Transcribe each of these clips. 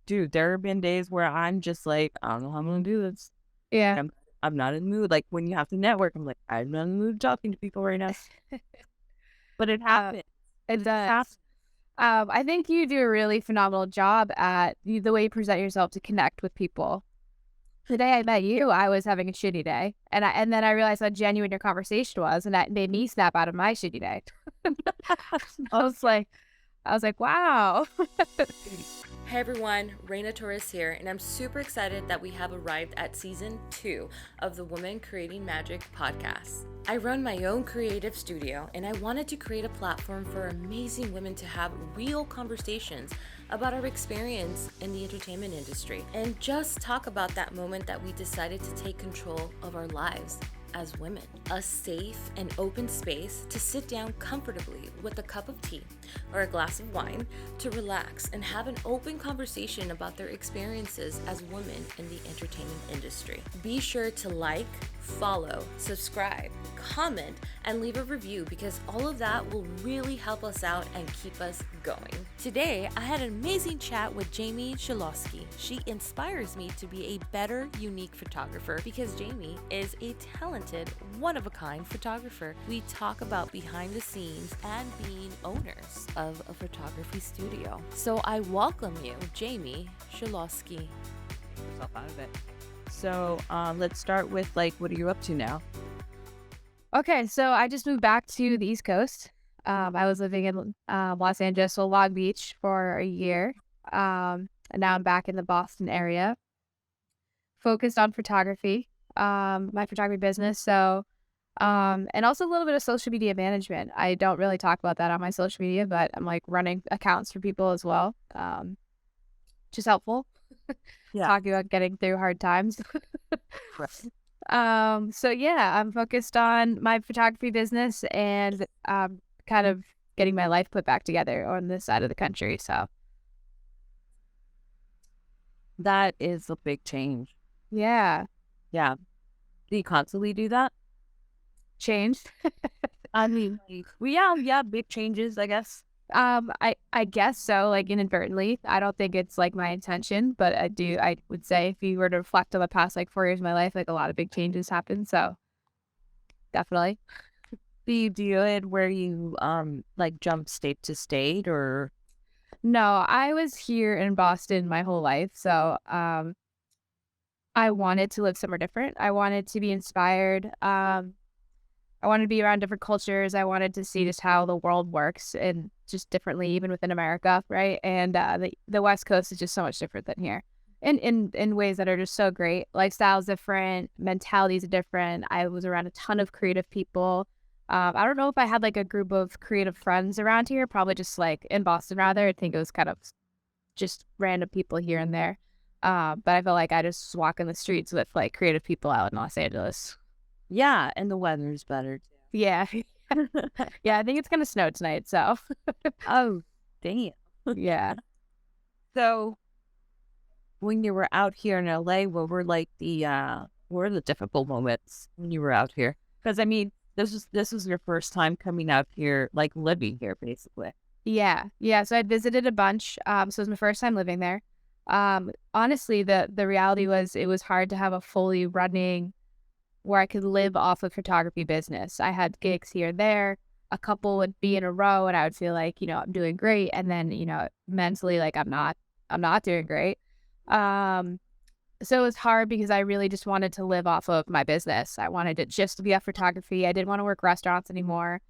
dude, there have been days where I'm just like, I don't know how I'm gonna do this. Yeah. I'm not in the mood. Like when you have to network, I'm like, I'm not in the mood talking to people right now. But it Uh, happens. it It just happens. does. I think you do a really phenomenal job at the way you present yourself to connect with people. The day I met you, I was having a shitty day, and then I realized how genuine your conversation was, and that made me snap out of my shitty day. I was like, wow. Hey everyone, Reyna Torres here, and I'm super excited that we have arrived at season 2 of the Women Creating Magic podcast. I run my own creative studio, and I wanted to create a platform for amazing women to have real conversations about our experience in the entertainment industry and just talk about that moment that we decided to take control of our lives as women. A safe and open space to sit down comfortably with a cup of tea or a glass of wine to relax and have an open conversation about their experiences as women in the entertainment industry. Be sure to like, follow, subscribe, comment, and leave a review because all of that will really help us out and keep us going. Today, I had an amazing chat with Jamie Schiloski. She inspires me to be a better, unique photographer because Jamie is a talented, one-of-a-kind photographer. We talk about behind the scenes and being owners of a photography studio. So I welcome you, Jamie Schiloski. Take yourself out of it. So let's start with like, what are you up to now? Okay, so I just moved back to the East Coast. I was living in Los Angeles, so Long Beach, for a year. And now I'm back in the Boston area, focused on photography, my photography business. So, and also a little bit of social media management. I don't really talk about that on my social media, but I'm like running accounts for people as well, which is helpful. Yeah. Talking about getting through hard times. Right. So yeah, I'm focused on my photography business and kind of getting my life put back together on this side of the country. So That is a big change. yeah, Yeah. Do you constantly do that? changed. I mean, like, well, yeah, big changes, I guess. I guess so, like inadvertently. I don't think it's like my intention, but I would say if you were to reflect on the past like 4 years of my life, like a lot of big changes happened. So definitely. Do you do it where you like jump state to state or No, I was here in Boston my whole life. So I wanted to live somewhere different. I wanted to be inspired. I wanted to be around different cultures. I wanted to see just how the world works and just differently, even within America, right? And the West Coast is just so much different than here, in ways that are just so great. Lifestyles different, mentalities are different. I was around a ton of creative people. I don't know if I had like a group of creative friends around here. Probably just like in Boston, rather. I think it was kind of just random people here and there. But I felt like I just was walking the streets with like creative people out in Los Angeles. yeah, and the weather's better Yeah. too. Yeah, I think it's gonna snow tonight, so Oh, damn. yeah. So when you were out here in LA, what were like what were the difficult moments when you were out here? Because I mean, this was your first time coming out here, like living here, basically. Yeah. Yeah, so I'd visited a bunch, so it was my first time living there. Honestly, the reality was it was hard to have a fully running where I could live off of photography business. I had gigs here and there. A couple would be in a row and I would feel like, I'm doing great. And then, mentally like I'm not doing great. Um, so it was hard because I really just wanted to live off of my business. I wanted it just to be off photography. I didn't want to work restaurants anymore.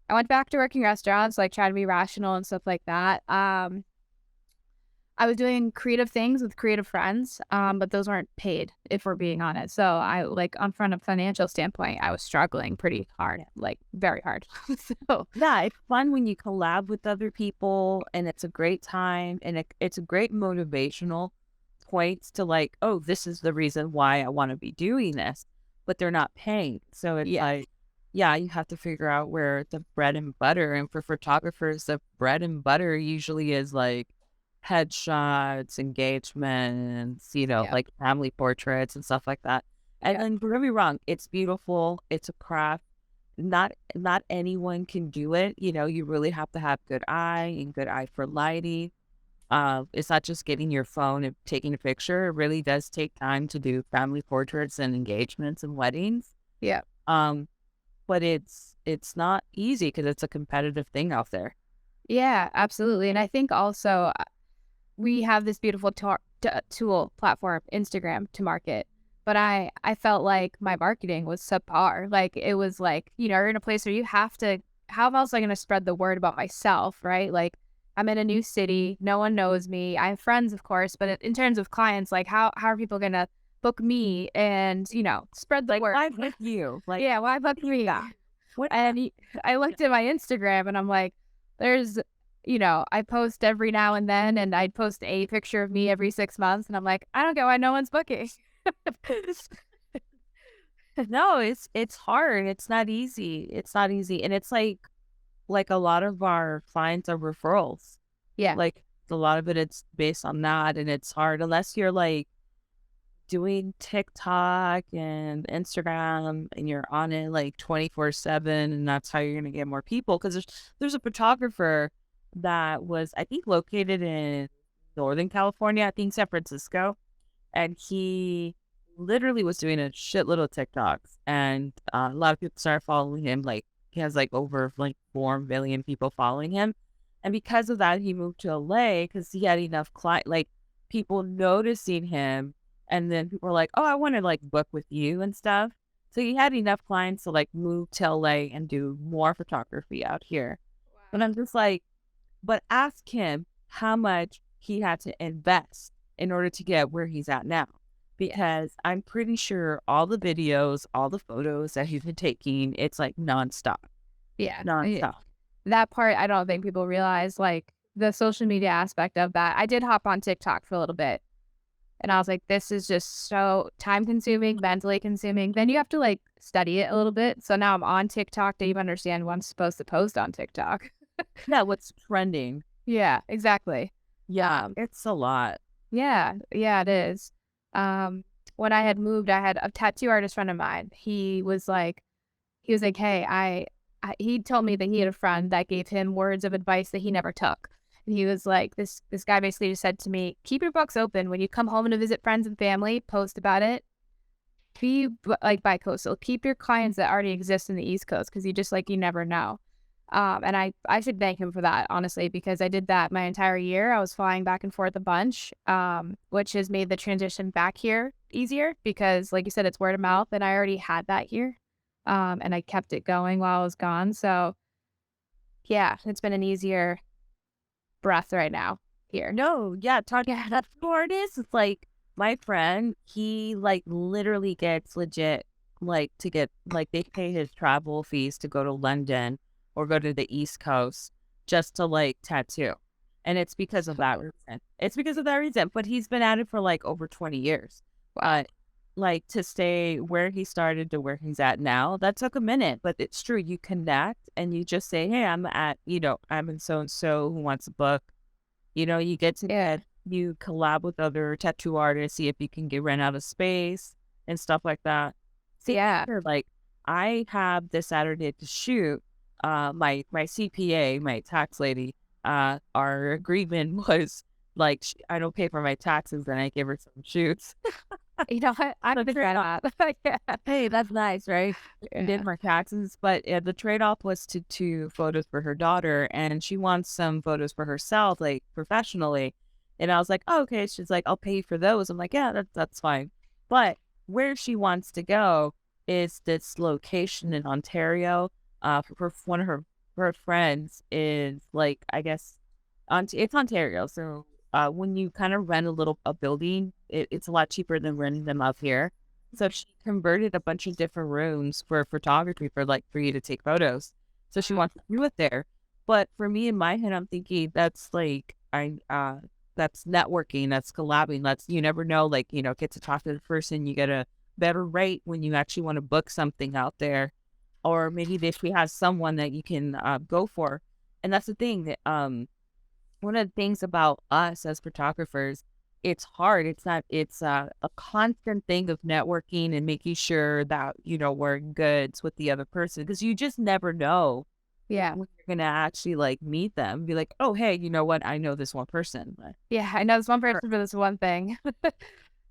I went back to working restaurants, like trying to be rational and stuff like that. I was doing creative things with creative friends, but those weren't paid, if we're being honest. So I like from a financial standpoint, I was struggling pretty hard, like very hard. So Yeah, it's fun when you collab with other people, and it's a great time, and it's a great motivational points to like, oh, this is the reason why I want to be doing this, but they're not paying. So it's yeah, like, yeah, you have to figure out where the bread and butter, and for photographers, the bread and butter usually is like headshots, engagements, yeah, like family portraits and stuff like that. And yeah, then don't get me wrong, it's beautiful. It's a craft. Not anyone can do it. You really have to have good eye and good eye for lighting. It's not just getting your phone and taking a picture. It really does take time to do family portraits and engagements and weddings. Yeah. But it's not easy because it's a competitive thing out there. Yeah, absolutely. And I think also we have this beautiful tool platform, Instagram, to market. But I felt like my marketing was subpar. Like it was like, you're in a place where you have to, how else am I going to spread the word about myself, right? Like I'm in a new city. No one knows me. I have friends, of course, but in terms of clients, like how are people going to book me and, spread the word? Why book you? Like, yeah, why book me? What? And I looked at my Instagram and I'm like, there's, I post every now and then, and I'd post a picture of me every 6 months. And I'm like, I don't get why no one's booking. No, it's hard. It's not easy. It's not easy. And it's like a lot of our clients are referrals. Yeah. Like a lot of it's based on that. And it's hard unless you're like doing TikTok and Instagram and you're on it like 24/7, and that's how you're going to get more people. Because there's a photographer that was, I think, located in Northern California, I think San Francisco, and he literally was doing a shitload of TikToks, and a lot of people started following him. Like he has like over like 4 million people following him, and because of that, he moved to LA because he had enough people noticing him. And then people were like, oh, I want to like book with you and stuff. So he had enough clients to like move to LA and do more photography out here. Wow. But I'm just like, but ask him how much he had to invest in order to get where he's at now. Because I'm pretty sure all the videos, all the photos that he's been taking, it's like nonstop. Yeah. Nonstop. That part, I don't think people realize, like the social media aspect of that. I did hop on TikTok for a little bit. And I was like, this is just so time consuming, mentally consuming. Then you have to like study it a little bit. So now I'm on TikTok to even understand what I'm supposed to post on TikTok. Yeah, what's trending. Yeah, exactly. Yeah, it's a lot. Yeah, it is. When I had moved, I had a tattoo artist friend of mine. He was like, hey, he told me that he had a friend that gave him words of advice that he never took. He was like, this guy basically just said to me, keep your books open. When you come home to visit friends and family, post about it. Be like bi-coastal. Keep your clients that already exist in the East Coast because you never know. And I should thank him for that, honestly, because I did that my entire year. I was flying back and forth a bunch, which has made the transition back here easier because, like you said, it's word of mouth, and I already had that here. And I kept it going while I was gone. So, yeah, it's been an easier breath right now here. No, yeah, that's what it is. It's like my friend, he like literally gets legit like to get like they pay his travel fees to go to London or go to the East Coast just to like tattoo. And it's because of that reason. It's because of that reason. But he's been at it for like over 20 years. Like to stay where he started to where he's at now, that took a minute, but it's true. You connect and you just say, hey, I'm in so-and-so who wants a book. You get to you collab with other tattoo artists, see if you can rent out a space and stuff like that. See, like I have this Saturday to shoot. My CPA, my tax lady, our agreement was like, I don't pay for my taxes and I give her some shoots. What? I'm a trade-off. Yeah. Hey, that's nice, right? Yeah. Did my taxes, but the trade-off was to 2 photos for her daughter, and she wants some photos for herself, like professionally. And I was like, oh, okay. She's like, I'll pay you for those. I'm like, yeah, that's fine. But where she wants to go is this location in Ontario. For one of her friends is like, I guess, it's Ontario, so. When you kind of rent a building, it's a lot cheaper than renting them out here. So she converted a bunch of different rooms for photography for you to take photos. So she wants to do it there. But for me in my head, I'm thinking that's like that's networking, that's collabing. You never know, get to talk to the person. You get a better rate when you actually want to book something out there, or maybe if we have someone that you can go for. And that's the thing that one of the things about us as photographers, it's hard. It's a constant thing of networking and making sure that, we're in goods with the other person, because you just never know Yeah. when you're gonna actually like meet them, be like, oh hey, you know what? I know this one person. Yeah. I know this one person for this one thing.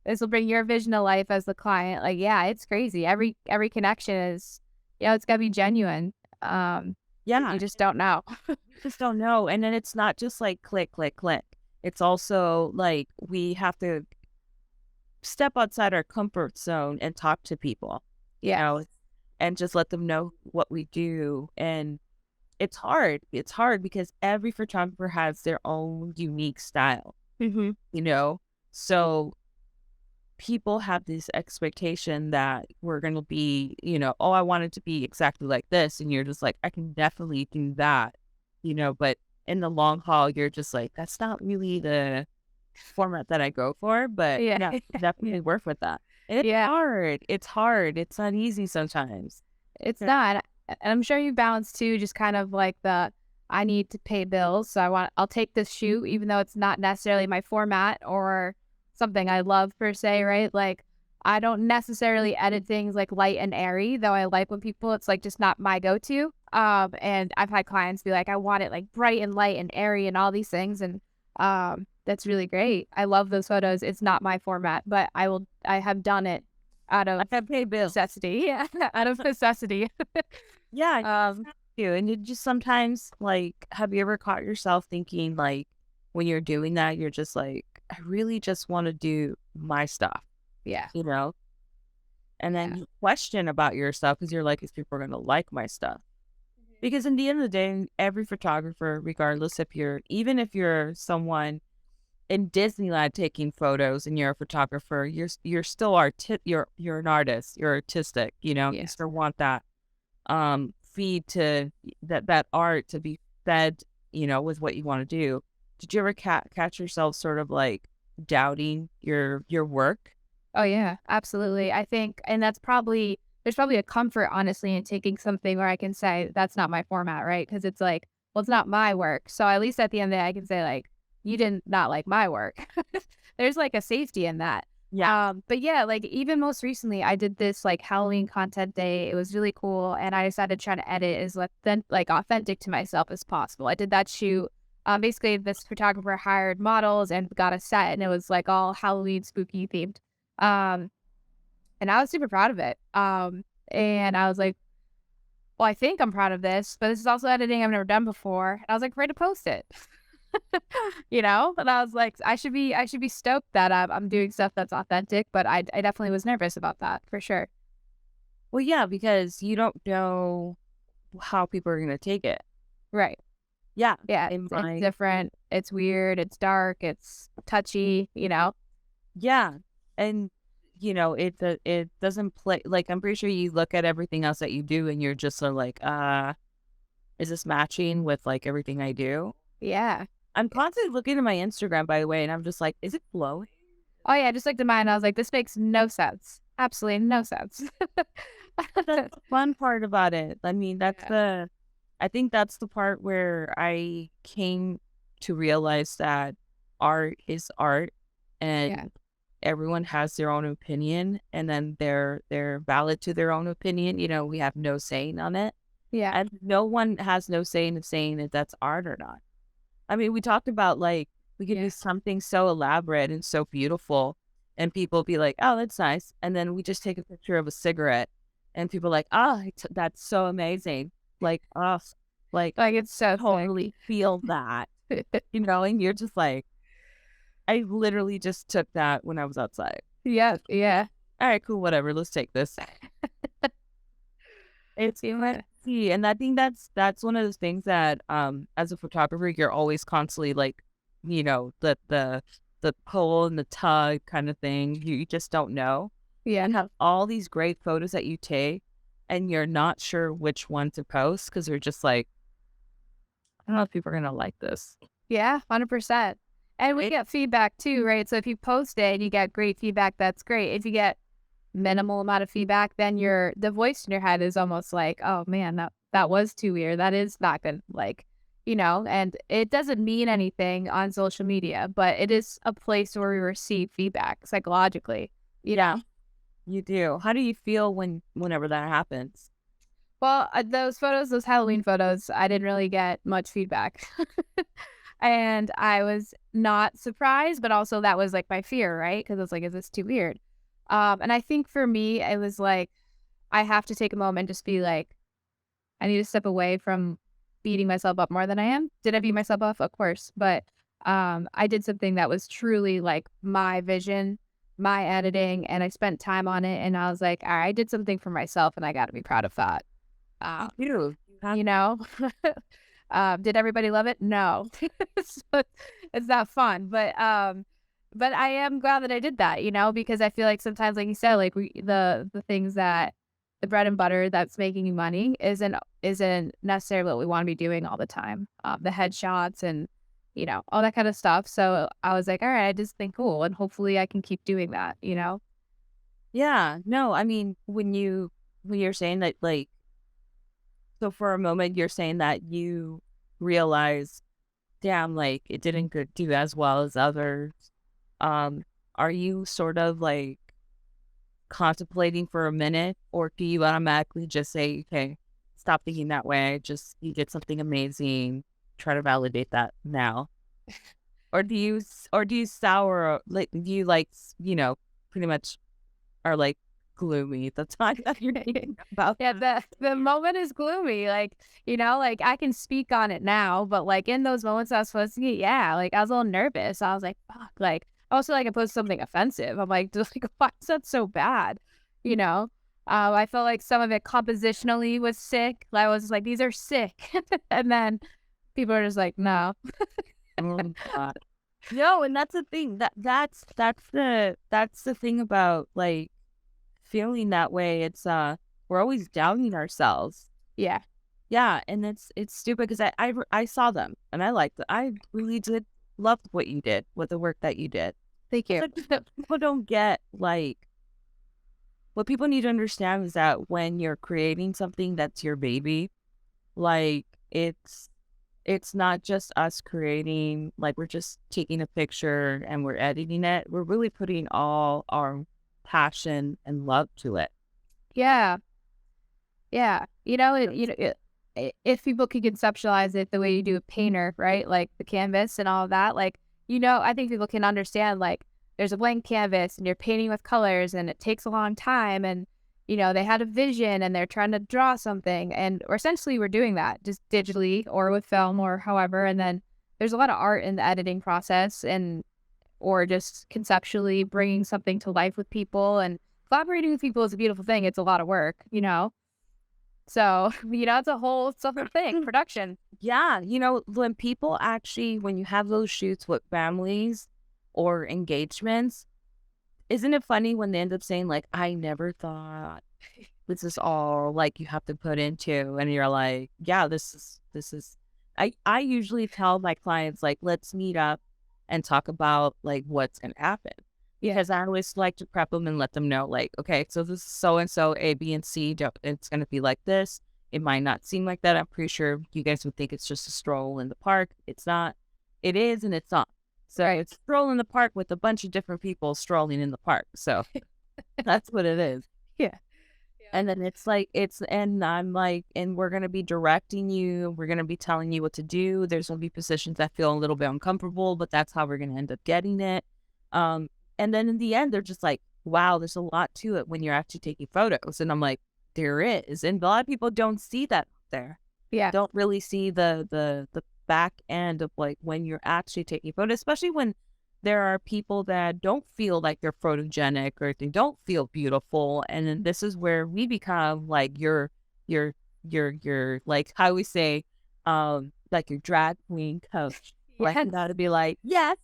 This will bring your vision to life as the client. Like, yeah, it's crazy. Every connection is, it's gotta be genuine. Yeah, You just don't know. you just don't know. And then it's not just like click, click, click. It's also like we have to step outside our comfort zone and talk to people, you Yeah. know, and just let them know what we do. And it's hard. It's hard because every photographer has their own unique style, Mm-hmm. you know? So people have this expectation that we're going to be, oh, I want it to be exactly like this. And you're just like, I can definitely do that, but in the long haul, you're just like, that's not really the format that I go for, but Yeah. yeah, definitely work with that. And it's Yeah. hard. It's hard. It's not easy sometimes. It's Yeah. not. And I'm sure you balance too, just kind of like I need to pay bills. So I'll take this shoot, even though it's not necessarily my format or something I love per se, right? Like, I don't necessarily edit things like light and airy, though I like when it's like just not my go-to. And I've had clients be like, I want it like bright and light and airy and all these things. And that's really great. I love those photos. It's not my format, but I have done it out of necessity. Yeah, out of necessity. Yeah, you. And it just sometimes, like, have you ever caught yourself thinking, like, when you're doing that, you're just like, I really just want to do my stuff, Yeah. And then you question about your stuff because you're like, is people going to like my stuff? Because in the end of the day, every photographer, regardless even if you're someone in Disneyland taking photos and you're a photographer, you're still you're an artist, you're artistic, you still want that feed to that art to be fed, with what you want to do. Did you ever catch yourself sort of like doubting your work? Oh yeah, absolutely. I think, and there's probably a comfort, honestly, in taking something where I can say that's not my format, right? Because it's like, well, it's not my work. So at least at the end of the day, I can say like, you didn't not like my work. There's like a safety in that. Yeah. But yeah, like even most recently, I did this like Halloween content day. It was really cool, and I decided to try to edit as like authentic to myself as possible. I did that shoot. Basically, this photographer hired models and got a set, and it was like all Halloween spooky themed. And I was super proud of it. And I was like, well, I think I'm proud of this, but this is also editing I've never done before. And I was like, ready to post it. And I was like, I should be stoked that I'm doing stuff that's authentic, but I definitely was nervous about that for sure. Well, yeah, because you don't know how people are going to take it. Right. Yeah. Yeah. It's different. It's weird. It's dark. It's touchy, Yeah. And, it doesn't play, like, I'm pretty sure you look at everything else that you do and you're just sort of like, is this matching with like everything I do? Yeah. I'm constantly looking at my Instagram, by the way, and I'm just like, is it flowing? Oh yeah, just looked at mine. I was like, this makes no sense. Absolutely no sense. That's the fun part about it. I mean, I think that's the part where I came to realize that art is art, and everyone has their own opinion, and then they're valid to their own opinion. We have no saying on it. Yeah. And no one has no say in saying if that's art or not. I mean, we talked about like we could do something so elaborate and so beautiful, and people be like, "Oh, that's nice," and then we just take a picture of a cigarette, and people are like, "Oh, that's so amazing!" Like, oh, like it's so totally feel that, and you're just like, I literally just took that when I was outside. Yeah. Yeah. All right, cool, whatever. Let's take this. It's see, and I think that's one of those things that as a photographer you're always constantly like, the pull and the tug kind of thing. You just don't know. Yeah. And have all these great photos that you take and you're not sure which one to post because you're just like, I don't know if people are gonna like this. Yeah, 100%. And we get feedback too, right? So if you post it and you get great feedback, that's great. If you get minimal amount of feedback, then the voice in your head is almost like, oh man, that was too weird. That is not good. Like, and it doesn't mean anything on social media, but it is a place where we receive feedback psychologically. Yeah, you do. How do you feel whenever that happens? Well, those photos, those Halloween photos, I didn't really get much feedback. And I was not surprised, but also that was like my fear, right? Because it's like, is this too weird? And I think for me, it was like, I have to take a moment and just be like, I need to step away from beating myself up more than I am. Did I beat myself up? Of course. But I did something that was truly like my vision, my editing, and I spent time on it. And I was like, all right, I did something for myself and I got to be proud of that. Uh, You. you know, did everybody love it? No. So it's not fun. But I am glad that I did that, because I feel like sometimes, like you said, like the things that the bread and butter that's making you money isn't necessarily what we want to be doing all the time. The headshots and all that kind of stuff. So I was like, all right, I just think cool, and hopefully I can keep doing that. Yeah. No, I mean, when you're saying that, like, so for a moment you're saying that you realize, damn, like it didn't do as well as others. Um, are you sort of like contemplating for a minute, or do you automatically just say, okay, stop thinking that way, just you did something amazing, try to validate that now? Or do you sour, like, do you like, pretty much are like gloomy the time that you're thinking about Yeah, that? the moment is gloomy. Like, like I can speak on it now, but like in those moments I was supposed to get, yeah, like I was a little nervous. I was like, fuck, like also like I posted something offensive. I'm like, just like, why is that so bad? You know? I felt like some of it compositionally was sick. I was like, these are sick. And then people are just like, no. Oh, God. No, and that's the thing, that's the thing about like feeling that way. It's we're always doubting ourselves. Yeah. Yeah, and it's stupid because I saw them and I liked it. I really did love what you did with the work that you did. Thank you. But people don't get, like, what people need to understand is that when you're creating something that's your baby, like it's not just us creating, like we're just taking a picture and we're editing it. We're really putting all our passion and love to it. Yeah. Yeah. If people could conceptualize it the way you do a painter, right? Like the canvas and all of that, like, I think people can understand, like, there's a blank canvas and you're painting with colors and it takes a long time. And, they had a vision and they're trying to draw something. Or essentially we're doing that just digitally or with film or however. And then there's a lot of art in the editing process or just conceptually bringing something to life with people, and collaborating with people is a beautiful thing. It's a lot of work. So, it's a whole separate thing, production. Yeah, when people actually, when you have those shoots with families or engagements, isn't it funny when they end up saying, like, I never thought this is all, like, you have to put into, and you're like, yeah, this is, I usually tell my clients, like, let's meet up and talk about, like, what's going to happen. Because I always like to prep them and let them know, like, okay, so this is so-and-so, A, B, and C. It's going to be like this. It might not seem like that. I'm pretty sure you guys would think it's just a stroll in the park. It's not. It is, and it's not. So it's a stroll in the park with a bunch of different people strolling in the park. So that's what it is. Yeah. And then and I'm like, and we're going to be directing you. We're going to be telling you what to do. There's going to be positions that feel a little bit uncomfortable, but that's how we're going to end up getting it. And then in the end, they're just like, wow, there's a lot to it when you're actually taking photos. And I'm like, there is. And a lot of people don't see that there. Yeah. Don't really see the back end of, like, when you're actually taking photos, especially when there are people that don't feel like they're photogenic or they don't feel beautiful. And then this is where we become like your like, how we say, like your drag queen coach. Like, you gotta be like, yes,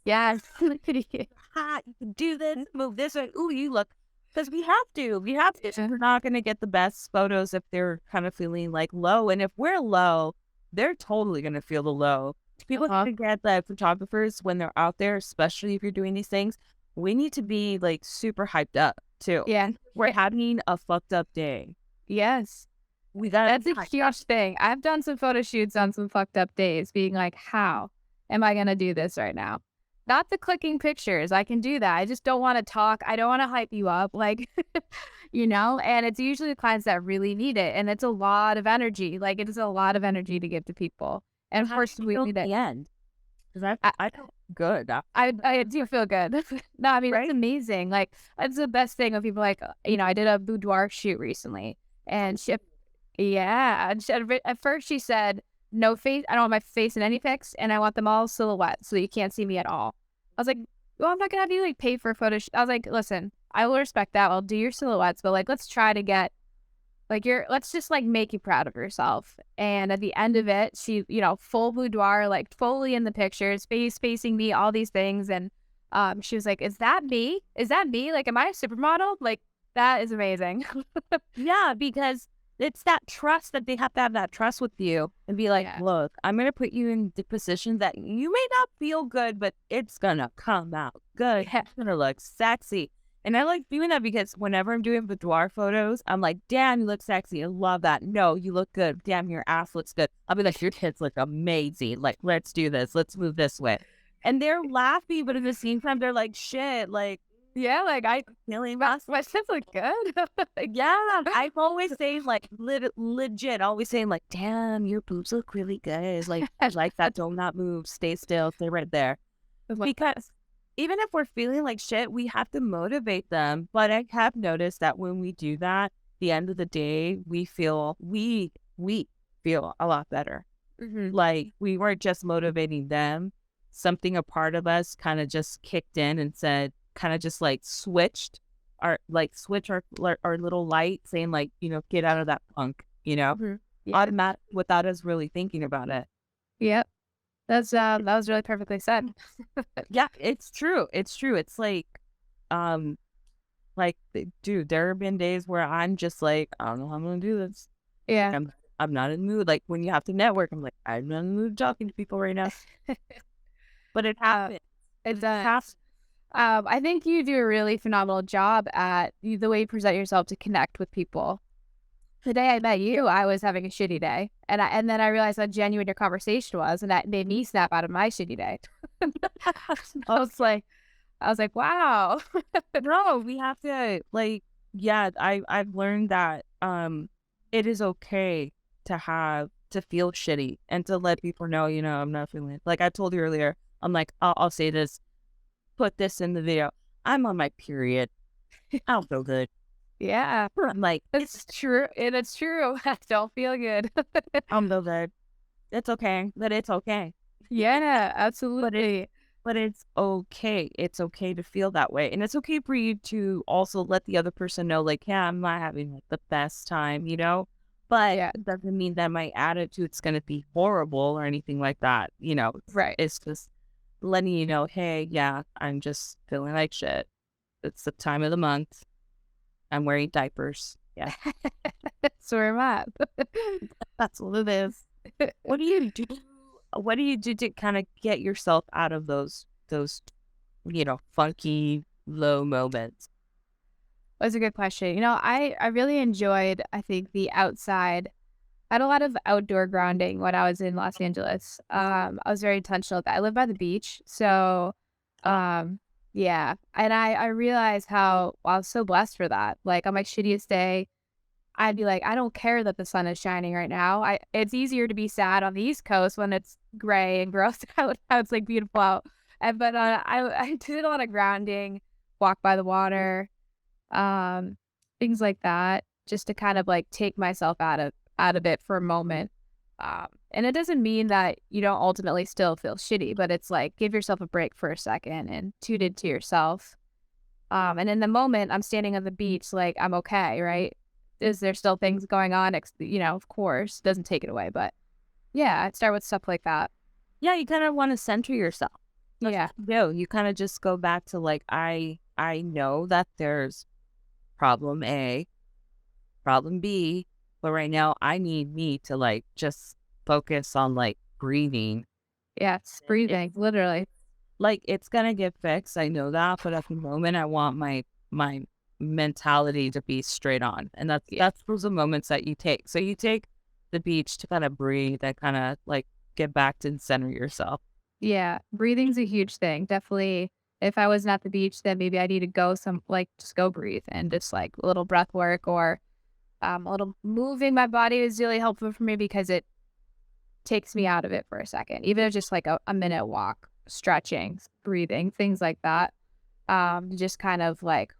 hot, you can do this, move this way. Ooh, you look, because we have to. We're not gonna get the best photos if they're kind of feeling like low. And if we're low, they're totally gonna feel the low. People forget that photographers, when they're out there, especially if you're doing these things, we need to be like super hyped up too. Yeah. We're having a fucked up day. Yes. That's a huge thing. I've done some photo shoots on some fucked up days, being like, how am I going to do this right now? Not the clicking pictures. I can do that. I just don't want to talk. I don't want to hype you up. Like, and it's usually the clients that really need it. And it's a lot of energy. Like, it is a lot of energy to give to people. And of How course, did you we feel need at it. the end? Because I felt good. I do feel good. No, I mean, Right? it's amazing. Like, it's the best thing when people like, I did a boudoir shoot recently, and at first she said, no face, I don't want my face in any pics, and I want them all silhouette so that you can't see me at all. I was like, well, I'm not gonna have you like pay for a photo I was like, listen, I will respect that. I'll do your silhouettes, but like, let's try to get like let's just like make you proud of yourself. And at the end of it, she, full boudoir, like fully in the pictures, face facing me, all these things. And she was like, is that me? Is that me? Like, am I a supermodel? Like, that is amazing. Yeah, because it's that trust that they have to have that trust with you and be like, Yeah. look, I'm going to put you in the position that you may not feel good, but it's going to come out good. Yeah. It's going to look sexy. And I like doing that because whenever I'm doing boudoir photos, I'm like, damn, you look sexy. I love that. No, you look good. Damn, your ass looks good. I'll be like, your tits look amazing. Like, let's do this. Let's move this way. And they're laughing, but at the same time, they're like, shit, like, Yeah, like I really my tits look good. Like, yeah, I'm always saying like legit, always saying like, damn, your boobs look really good. Like, I like that. Do not move. Stay still. Stay right there. Because even if we're feeling like shit, we have to motivate them. But I have noticed that when we do that, the end of the day, we feel a lot better. Like we weren't just motivating them. Something, a part of us kind of just kicked in and said, kind of just like switch our little light, saying like, get out of that funk, Yeah. automatic without us really thinking about it. Yep. That's that was really perfectly said. Yeah, it's true. It's true. It's like, dude, there have been days where I'm just like, I don't know how I'm gonna do this. Yeah. I'm not in the mood. Like when you have to network, I'm like, I'm not in the mood talking to people right now. But it happens. It does. I think you do a really phenomenal job at the way you present yourself to connect with people. The day I met you, I was having a shitty day, and then I realized how genuine your conversation was, and that made me snap out of my shitty day. I was like, wow. No, we have to I've learned that it is okay to feel shitty and to let people know, I'm not feeling it. Like I told you earlier, I'm like, I'll say this, put this in the video. I'm on my period. I don't feel good. Yeah. I'm like, It's true. And it's true. I don't feel good. I don't feel good. It's okay, but it's okay. Yeah, absolutely. But it's okay. It's okay to feel that way. And it's okay for you to also let the other person know, like, yeah, I'm not having like the best time, But Yeah. it doesn't mean that my attitude's going to be horrible or anything like that. Right. It's just letting you know, hey, yeah, I'm just feeling like shit. It's the time of the month. I'm wearing diapers. Yeah. So am I. That's what it is. What do you do? What do you do to kind of get yourself out of those funky low moments? That's a good question. I really enjoyed, I think, the outside. I had a lot of outdoor grounding when I was in Los Angeles. I was very intentional with that. I live by the beach. So, yeah. And I realized how I was so blessed for that. Like on my shittiest day, I'd be like, I don't care that the sun is shining right now. It's easier to be sad on the East Coast when it's gray and gross out. How it's like beautiful out. But I did a lot of grounding, walk by the water, things like that, just to kind of like take myself out of it for a moment. And it doesn't mean that you don't ultimately still feel shitty, but it's like give yourself a break for a second and tune into yourself. And in the moment, I'm standing on the beach, like I'm okay, right? Is there still things going on? Of course, doesn't take it away, but yeah, I'd start with stuff like that. Yeah, you kind of want to center yourself. Yeah. No, you kind of just go back to like, I know that there's problem A, problem B, but right now I need me to like just focus on like breathing. Yeah, it's breathing, literally. Like it's gonna get fixed. I know that, but at the moment I want my mentality to be straight on. And that's those are moments that you take. So you take the beach to kind of breathe and kind of like get back to center yourself. Yeah, breathing's a huge thing. Definitely If I wasn't at the beach, then maybe I need to go just go breathe and just like a little breath work or a little moving my body is really helpful for me because it takes me out of it for a second. Even if just like a minute walk, stretching, breathing, things like that. Just kind of like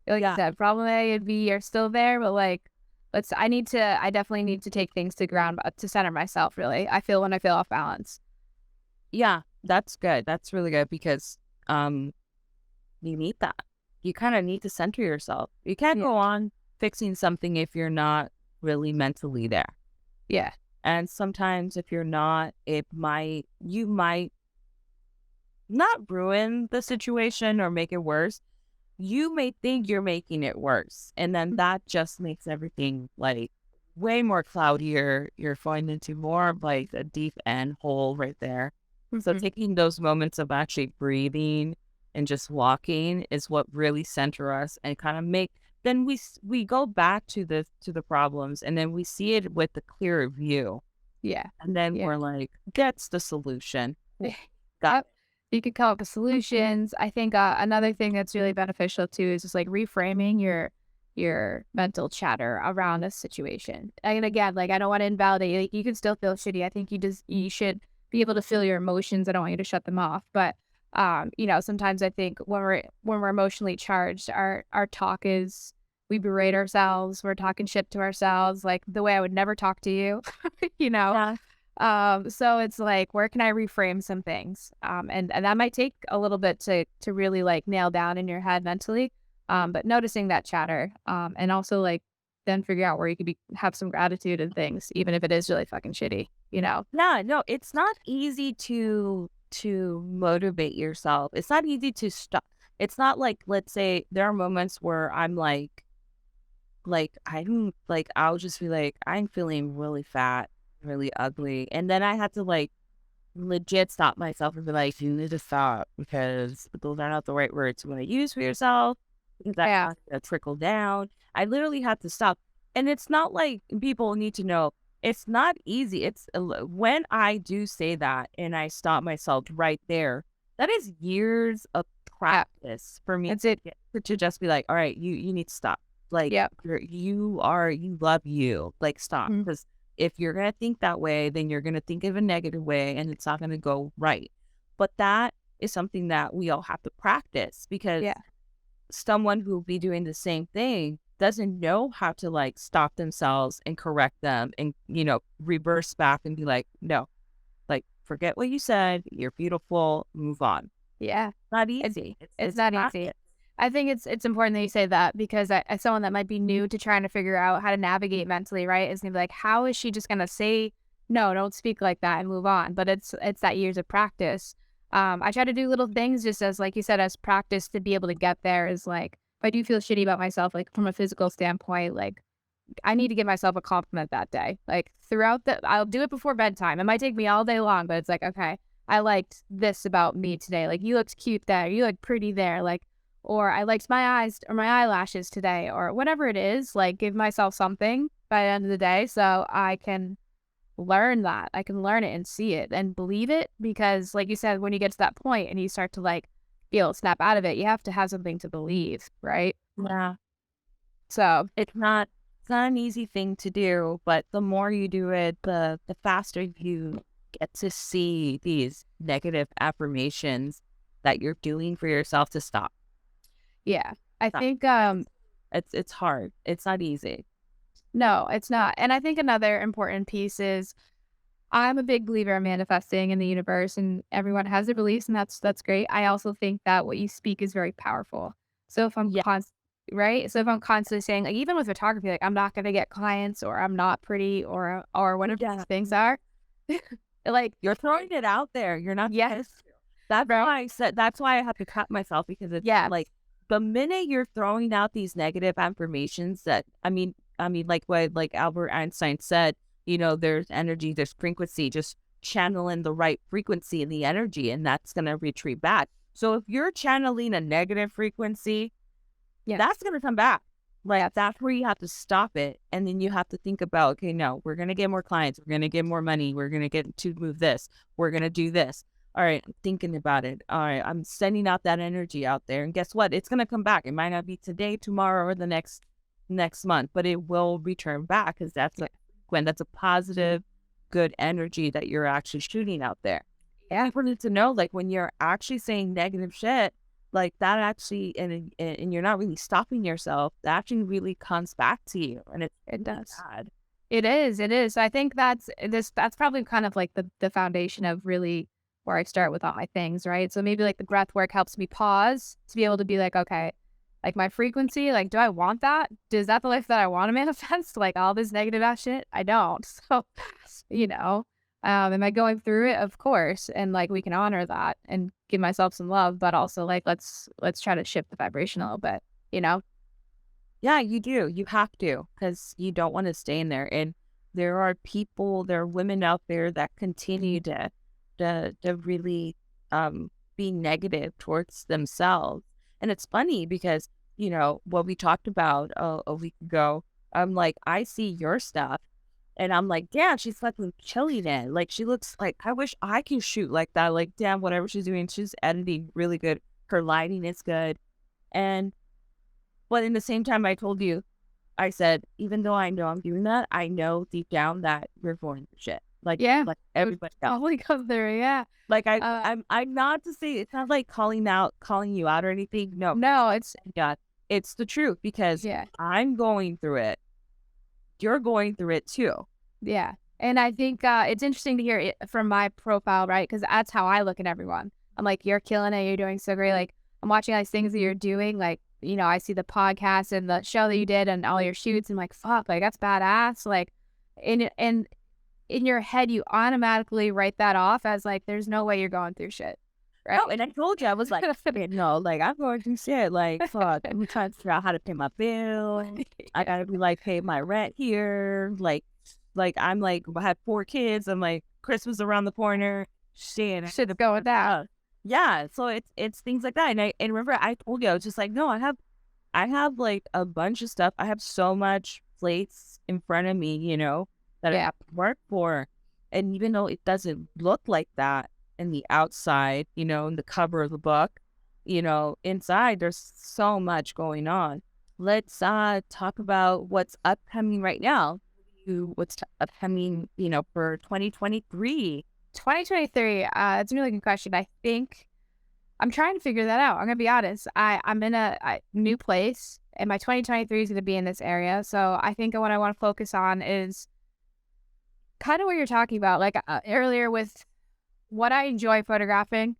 I said, problem A and B are still there, but like I definitely need to take things to ground to center myself really. I feel when I feel off balance. Yeah, that's good. That's really good because you need that. You kind of need to center yourself. You can't go on fixing something if you're not really mentally there. Yeah. And sometimes if you're not, you might not ruin the situation or make it worse. You may think you're making it worse. And then that just makes everything like way more cloudier. You're falling into more of like a deep end hole right there. So taking those moments of actually breathing and just walking is what really center us and kind of then we go back to the problems and then we see it with the clearer view. Yeah. And then we're like, that's the solution. You could come up with solutions. I think another thing that's really beneficial too is just like reframing your mental chatter around a situation. And again, like I don't want to invalidate. Like you can still feel shitty. I think you should be able to feel your emotions. I don't want you to shut them off. But sometimes I think when we're emotionally charged, our talk is we berate ourselves. We're talking shit to ourselves, like the way I would never talk to you. Yeah. So it's like, where can I reframe some things? And that might take a little bit to really like nail down in your head mentally. But noticing that chatter, and also like then figure out where you could have some gratitude and things, even if it is really fucking shitty, Yeah, no, it's not easy to motivate yourself. It's not easy to stop. It's not like, let's say there are moments where I'm I'll just be like, I'm feeling really fat, really ugly. And then I have to like legit stop myself and be like, you need to stop because those are not the right words you want to use for yourself. Because that's not going to trickle down. I literally have to stop. And it's not like people need to know. It's not easy. It's when I do say that and I stop myself right there, that is years of practice for me. That's it. To just be like, all right, you need to stop. Like, you love you. Like, stop. Because if you're going to think that way, then you're going to think of a negative way and it's not going to go right. But that is something that we all have to practice because someone who will be doing the same thing doesn't know how to like stop themselves and correct them and, reverse back and be like, no, like, forget what you said. You're beautiful. Move on. Yeah. Not easy. It's not easy. I think it's important that you say that because as someone that might be new to trying to figure out how to navigate mentally, right, is gonna be like, how is she just gonna say, no, don't speak like that and move on? But it's that years of practice. I try to do little things just as, like you said, as practice to be able to get there is like, if I do feel shitty about myself, like from a physical standpoint, like I need to give myself a compliment that day. Like I'll do it before bedtime. It might take me all day long, but it's like, okay, I liked this about me today. Like you looked cute there. You look pretty there. Like, or I liked my eyes or my eyelashes today or whatever it is, like give myself something by the end of the day so I can learn that. I can learn it and see it and believe it because like you said, when you get to that point and you start to like feel snap out of it, you have to have something to believe, right? Yeah. So it's not an easy thing to do, but the more you do it, the faster you get to see these negative affirmations that you're doing for yourself to stop. Yeah, I think it's hard. It's not easy. No, it's not. And I think another important piece is I'm a big believer in manifesting in the universe and everyone has their beliefs and that's great. I also think that what you speak is very powerful. So if I'm right? So if I'm constantly saying, like, even with photography, like I'm not gonna get clients or I'm not pretty or whatever these things are, like you're throwing it out there. You're not That's why I said that's why I have to cut myself because it's like the minute you're throwing out these negative affirmations that I mean like what like Albert Einstein said, there's energy, there's frequency, just channel in the right frequency in the energy and that's gonna retreat back. So if you're channeling a negative frequency, that's gonna come back. Like that's where you have to stop it. And then you have to think about, okay, no, we're gonna get more clients, we're gonna get more money, we're gonna get to move this, we're gonna do this. all right, I'm thinking about it. All right, I'm sending out that energy out there. And guess what? It's going to come back. It might not be today, tomorrow, or the next month, but it will return back because that's a positive, good energy that you're actually shooting out there. Yeah, important to know, like when you're actually saying negative shit, like that actually, and you're not really stopping yourself, that actually really comes back to you, and It really does. bad. It is. It is. So I think that's probably kind of like the foundation of really where I start with all my things, right? So maybe like the breath work helps me pause to be able to be like, okay, like my frequency, like, do I want that? Is that the life that I want to manifest? Like all this negative ass shit? I don't. So, you know, am I going through it? Of course. And like we can honor that and give myself some love, but also like let's try to shift the vibration a little bit, you know? Yeah, you do. You have to, because you don't want to stay in there. And there are women out there that continue to really be negative towards themselves. And it's funny because, what we talked about a week ago, I'm like, I see your stuff and I'm like, damn, she's fucking killing it. Like, she looks like, I wish I can shoot like that. Like, damn, whatever she's doing, she's editing really good. Her lighting is good. And but in the same time, I told you, I said, even though I know I'm doing that, I know deep down that you're going through shit. Yeah. Like everybody else. Probably come through. Yeah. Like Uh, I'm not to say, it's not like calling you out or anything. No, no, it's, God, it's the truth because yeah. I'm going through it. You're going through it too. Yeah. And I think it's interesting to hear it from my profile, right? Because that's how I look at everyone. I'm like, you're killing it. You're doing so great. Like, I'm watching all these things that you're doing. Like, I see the podcast and the show that you did and all your shoots. And like, fuck, like, that's badass. Like, and in your head, you automatically write that off as like, there's no way you're going through shit. Right. Oh, and I told you, I was like, no, like I'm going through shit. Like, fuck, I'm trying to figure out how to pay my bill. I gotta be like, pay my rent here. I'm like, I have 4 kids. I'm like, Christmas around the corner. Shit, Shit's going down. yeah. So it's things like that. And remember, I told you, I was just like, no, I have like a bunch of stuff. I have so much plates in front of me, that I Yeah. have to work for. And even though it doesn't look like that in the outside, in the cover of the book, inside there's so much going on. Let's talk about what's upcoming right now. What's upcoming, for 2023. 2023, it's a really good question. I think I'm trying to figure that out. I'm gonna be honest. I'm in a new place, and my 2023 is gonna be in this area. So I think what I want to focus on is kind of what you're talking about, like earlier with what I enjoy photographing,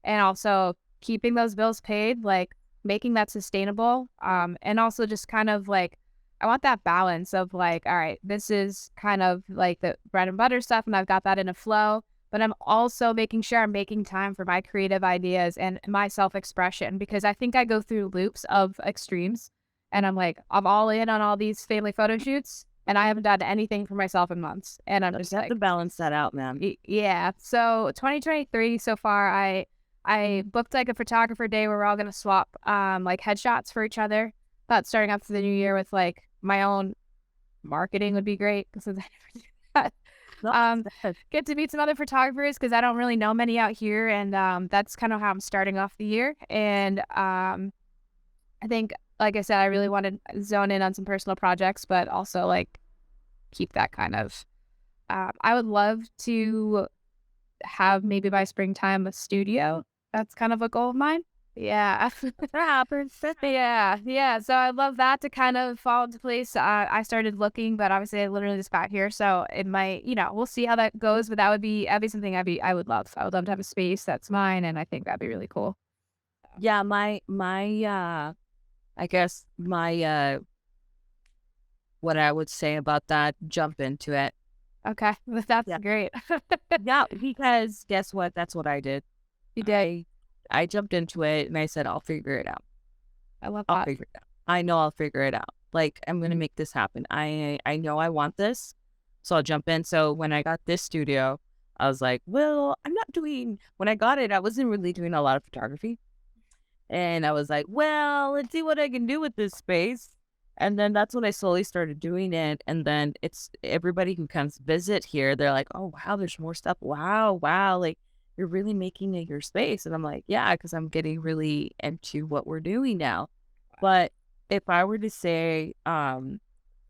and also keeping those bills paid, like making that sustainable. And also just kind of like I want that balance of like, all right, this is kind of like the bread and butter stuff, and I've got that in a flow. But I'm also making sure I'm making time for my creative ideas and my self-expression, because I think I go through loops of extremes, and I'm like, I'm all in on all these family photo shoots, and I haven't done anything for myself in months. And I'm just Have like, to balance that out, man. yeah. So 2023 so far, I booked like a photographer day where we're all gonna swap like headshots for each other. Thought starting off for the new year with like my own marketing would be great, since I never do that. Get to meet some other photographers because I don't really know many out here, and that's kind of how I'm starting off the year. And I think, like I said, I really want to zone in on some personal projects, but also like keep that kind of. I would love to have maybe by springtime a studio. That's kind of a goal of mine. Yeah. That happens. Yeah. So I love that to kind of fall into place. I started looking, but obviously I literally just got here, so it might, we'll see how that goes. But that'd be something I would love. I would love to have a space that's mine, and I think that'd be really cool. Yeah, my I guess my what I would say about that, jump into it. Okay, that's Yeah. great. Yeah, because guess what? That's what I did. You did. I jumped into it and I said, I'll figure it out. I love I'll that. figure it out. I know I'll figure it out. Like, I'm gonna make this happen. I know I want this, so I'll jump in. So when I got this studio, I was like, well, when I got it, I wasn't really doing a lot of photography. And I was like, well, let's see what I can do with this space. And then that's when I slowly started doing it. And then it's everybody who comes visit here, they're like, oh, wow, there's more stuff. Wow. Like, you're really making it your space. And I'm like, yeah, because I'm getting really into what we're doing now. But if I were to say, if I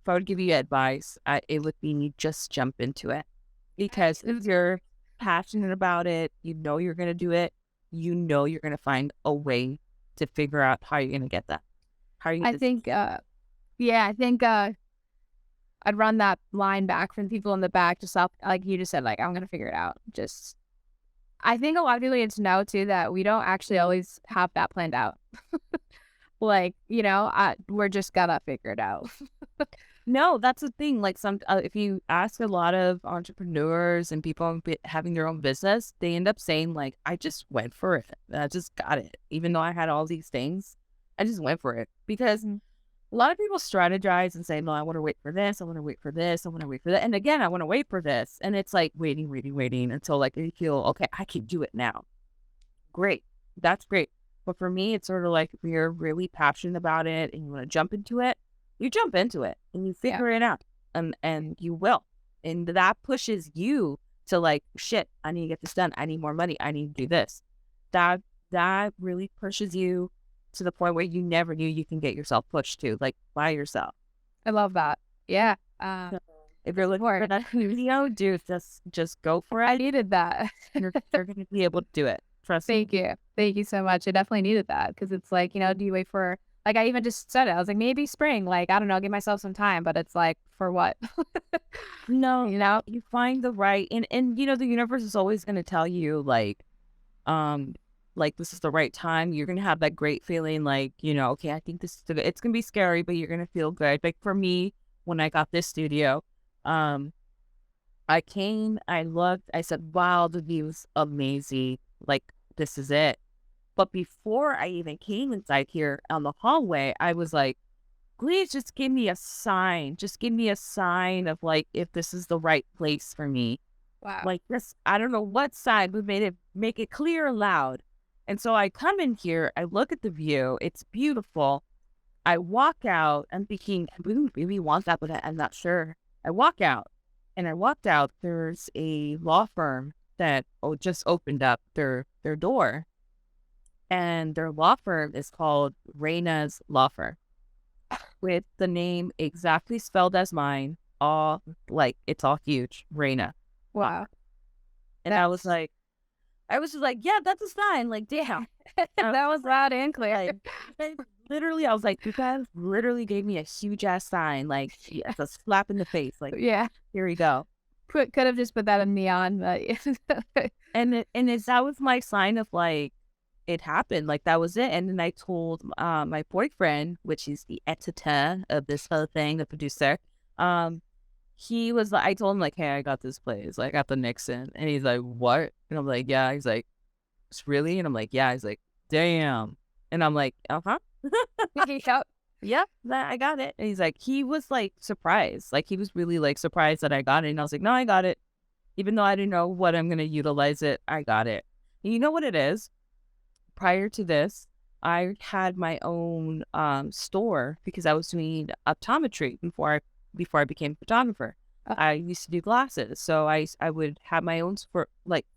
would give you advice, it would be just jump into it. Because if you're passionate about it, you know you're going to do it, you know you're going to find a way to figure out how you're going to get that. How are you I think, I think I'd run that line back from people in the back, just up, like you just said, like, I'm going to figure it out. Just, I think a lot of people need to know, too, that we don't actually always have that planned out. Like, you know, we're just gonna figure it out. No, that's the thing. Like if you ask a lot of entrepreneurs and people having their own business, they end up saying like, I just went for it. I just got it. Even though I had all these things, I just went for it. Because a lot of people strategize and say, no, I want to wait for this. I want to wait for this. I want to wait for that. And again, I want to wait for this. And it's like waiting until like you feel, okay, I can do it now. Great. That's great. But for me, it's sort of like if you're really passionate about it and you want to jump into it, you jump into it and you figure it out, and you will. And that pushes you to like, shit, I need to get this done. I need more money. I need to do this. That really pushes you to the point where you never knew you can get yourself pushed to, like by yourself. I love that. Yeah. If you're looking for that video, dude, just go for it. I needed that. You're going to be able to do it. Trust me. Thank you. Thank you so much. I definitely needed that because it's like, you know, do you wait for, like, I even just said it. I was like, maybe spring, like, I don't know, give myself some time, but it's like, for what? No, you know, you find the right, and you know, the universe is always going to tell you like this is the right time. You're going to have that great feeling like, you know, okay, I think this is good. It's going to be scary, but you're going to feel good. Like for me, when I got this studio, I came, I looked, I said, wow, the view's amazing. Like, this is it. But before I even came inside here on the hallway, I was like, please just give me a sign. Just give me a sign of like, if this is the right place for me. Wow. Like this, I don't know what sign would make it clear and loud. And so I come in here, I look at the view. It's beautiful. I walk out. I'm thinking, we really want that, but I'm not sure. I walk out. And I walked out. There's a law firm that just opened up their door. And their law firm is called Reyna's Law Firm, with the name exactly spelled as mine. All like it's all huge, Reyna. Wow. And I was just like, yeah, that's a sign. Like, damn, that was loud and clear. Literally, I was like, you guys literally gave me a huge ass sign, like a slap in the face. Like, yeah, here we go. Could have just put that in neon, but that was my sign of like, it happened. Like that was it. And then I told my boyfriend, which is the editor of this whole thing, the producer. He was like, I told him like, hey, I got this place. Like, I got the Nixon. And he's like, what? And I'm like, yeah. He's like, really? And I'm like, yeah. He's like, damn. And I'm like, uh-huh. Yeah, I got it. And he's like, he was like surprised. Like he was really like surprised that I got it. And I was like, no, I got it. Even though I didn't know what I'm going to utilize it, I got it. And you know what it is? Prior to this, I had my own store because I was doing optometry before I became a photographer. I used to do glasses. So I would have my own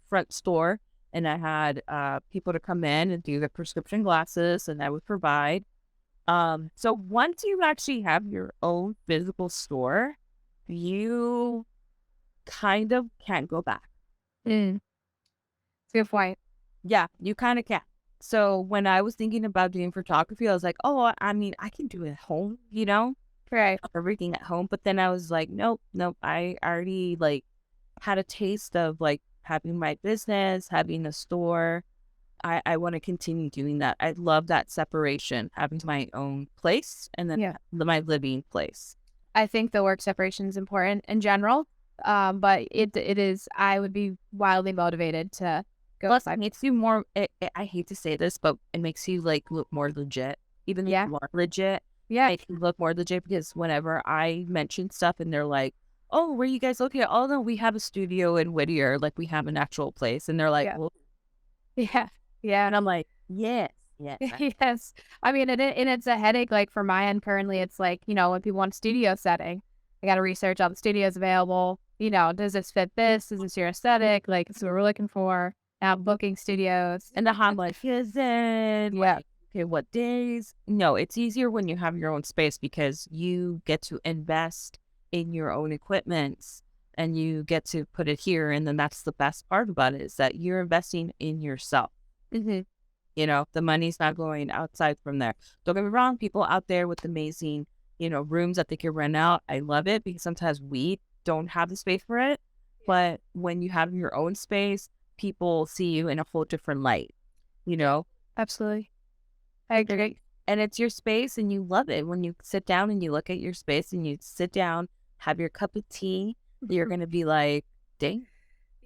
front store, and I had people to come in and do the prescription glasses, and I would provide. So once you actually have your own physical store, you kind of can't go back. It's a good point. Yeah, you kind of can't. So when I was thinking about doing photography, I was like, oh, I mean, I can do it at home, you know? Right. Everything at home. But then I was like, nope. I already like had a taste of like having my business, having a store. I want to continue doing that. I love that separation, having my own place and then my living place. I think the work separation is important in general. But it is, I would be wildly motivated to go. Plus, it makes you more, I hate to say this, but it makes you like look more legit. Even if you are legit. Yeah. It can look more legit because whenever I mention stuff and they're like, oh, where are you guys located? Oh, no, we have a studio in Whittier. Like we have an actual place. And they're like, well, yeah. Yeah. And I'm like, yes. Yes. I mean, and it's a headache. Like for my end, currently, it's like, you know, when people want studio setting, I got to research all the studios available. You know, does this fit this? Is this your aesthetic? Like, this is what we're looking for. booking studios. And the how much is it? Yeah. Like, okay, what days? No, it's easier when you have your own space because you get to invest in your own equipment and you get to put it here. And then that's the best part about it is that you're investing in yourself. Mm-hmm. You know, the money's not going outside from there. Don't get me wrong, people out there with amazing, you know, rooms that they can rent out. I love it because sometimes we don't have the space for it. But when you have your own space, people see you in a whole different light, you know? Absolutely. I agree. And it's your space and you love it. When you sit down and you look at your space and you sit down, have your cup of tea, you're going to be like, dang.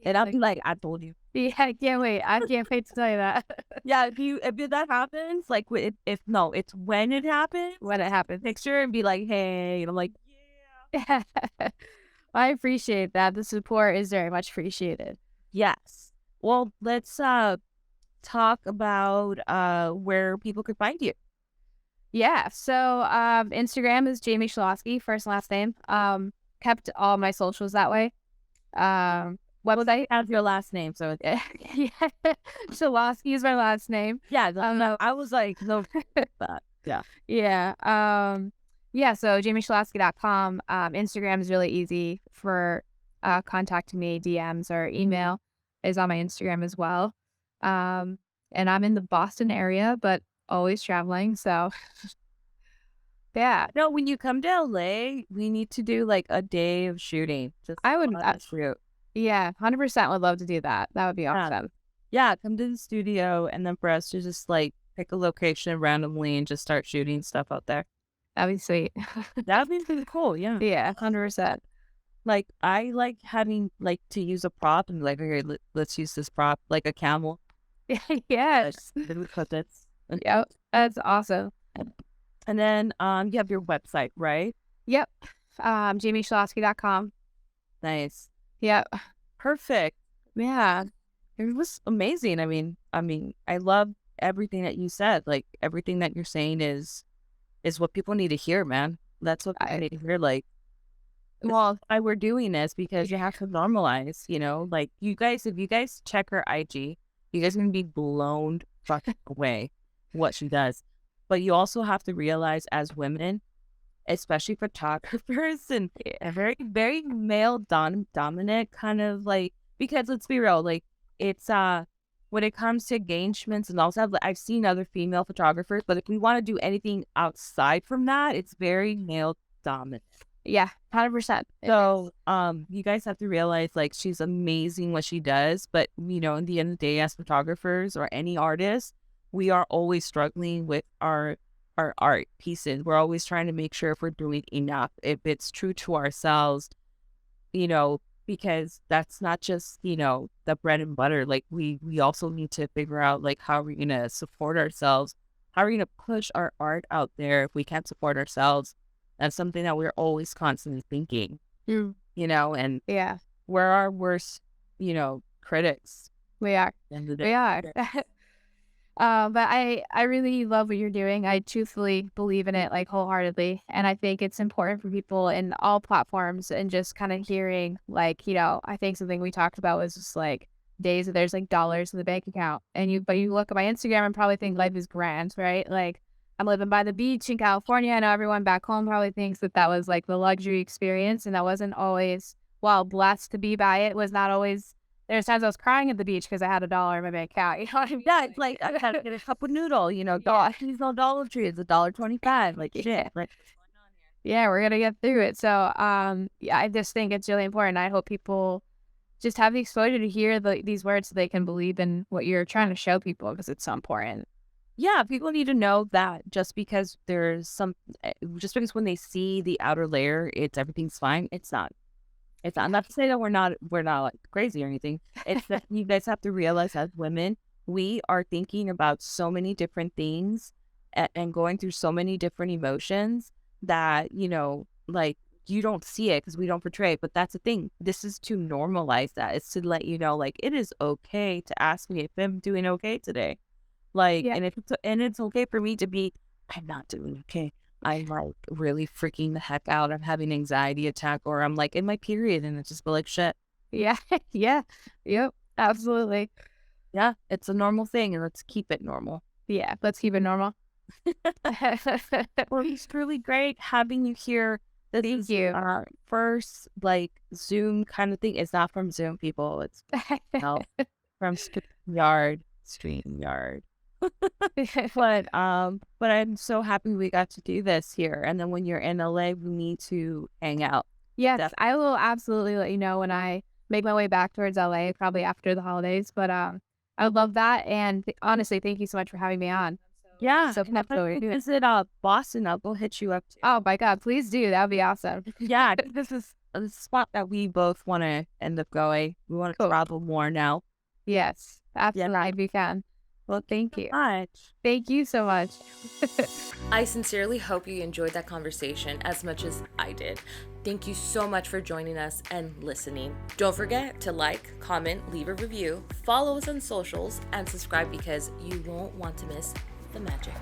And I'll be like, I told you. Yeah, I can't wait. I can't wait to tell you that. Yeah, if that happens, like if no, it's when it happens. When it happens. Picture and be like, hey, and I'm like, Yeah. I appreciate that. The support is very much appreciated. yes. Well, let's talk about where people could find you. Yeah. So Instagram is Jamie Schiloski, first and last name. Kept all my socials that way. Website Has your last name, so yeah. Schiloski is my last name. yeah. No, I was like, no, but yeah. Yeah. Yeah, so jamieschiloski.com. Instagram is really easy for contacting me. DMs or email is on my Instagram as well. And I'm in the Boston area, but always traveling. So yeah, No, when you come to LA, we need to do like a day of shooting. Just I would, shoot. yeah, 100% would love to do that. That would be awesome. Yeah, come to the studio and then for us to just like pick a location randomly and just start shooting stuff out there. That'd be sweet. That'd be pretty cool. Yeah. Yeah, 100%. Like I like having like to use a prop and like, okay, let's use this prop like a camel. Yes. Because it's Yep. That's awesome. and then you have your website, right? Yep. jamieschiloski.com. Nice. Yep. Perfect. Yeah. It was amazing. I mean, I love everything that you said. Like everything that you're saying is what people need to hear, man. That's what I need to hear. Like, well, why we're doing this because you have to normalize, you know, like you guys, if you guys check her IG, you guys are gonna be blown fucking away what she does. But you also have to realize as women, especially photographers and very, very male dominant kind of like, because let's be real, like it's when it comes to engagements and also I've seen other female photographers, but if we want to do anything outside from that, it's very male dominant. Yeah, 100%. So you guys have to realize like she's amazing what she does, but you know, in the end of the day, as photographers or any artists, we are always struggling with our art pieces. We're always trying to make sure if we're doing enough, if it's true to ourselves, you know, because that's not just, you know, the bread and butter. Like we also need to figure out like how we're going to support ourselves. How are we going to push our art out there if we can't support ourselves? That's something that we're always constantly thinking, you know, and yeah, we're our worst, you know, critics. we are. At the end of the We day. are. But I really love what you're doing. I truthfully believe in it like wholeheartedly. And I think it's important for people in all platforms and just kind of hearing like, you know, I think something we talked about was just like days that there's like dollars in the bank account but you look at my Instagram and probably think life is grand, right? Like I'm living by the beach in California. I know everyone back home probably thinks that was like the luxury experience. And that wasn't always, while blessed to be by it, was not always. There's times I was crying at the beach because I had $1 in my bank account. You know what I mean? Yeah, it's like I had to get a cup of noodle, you know, he's no Dollar Tree, it's $1.25. Like shit. Like yeah, we're gonna get through it. So yeah, I just think it's really important. I hope people just have the exposure to hear these words so they can believe in what you're trying to show people because it's so important. yeah, people need to know that just because just because when they see the outer layer, everything's fine. It's not. It's not to say that we're not like crazy or anything. It's that you guys have to realize as women, we are thinking about so many different things and going through so many different emotions that, you know, like you don't see it because we don't portray it. But that's the thing. This is to normalize that. It's to let you know, like, it is okay to ask me if I'm doing okay today. Like, Yeah. and it's okay for me to be, I'm not doing okay. I'm like really freaking the heck out. I'm having an anxiety attack or I'm like in my period and it's just be like shit. Yeah, yeah, yep, absolutely. Yeah, it's a normal thing, and let's keep it normal. Yeah, let's keep it normal. Well, it's really great having you here. This Thank is you. our first like Zoom kind of thing. It's not from Zoom, people. It's from StreamYard. But I'm so happy we got to do this here. And then when you're in LA, we need to hang out. Yes, I will absolutely let you know when I make my way back towards LA, probably after the holidays. But I would love that. And honestly, thank you so much for having me on. Yeah. So And if happy I to do it. visit Boston, I'll go hit you up too. Oh my God, please do. That would be awesome. Yeah, this is a spot that we both want to end up going. We want to travel more now. Yes, absolutely. We can. Well, thank you. Much. Thank you so much. I sincerely hope you enjoyed that conversation as much as I did. Thank you so much for joining us and listening. Don't forget to like, comment, leave a review, follow us on socials, and subscribe because you won't want to miss the magic.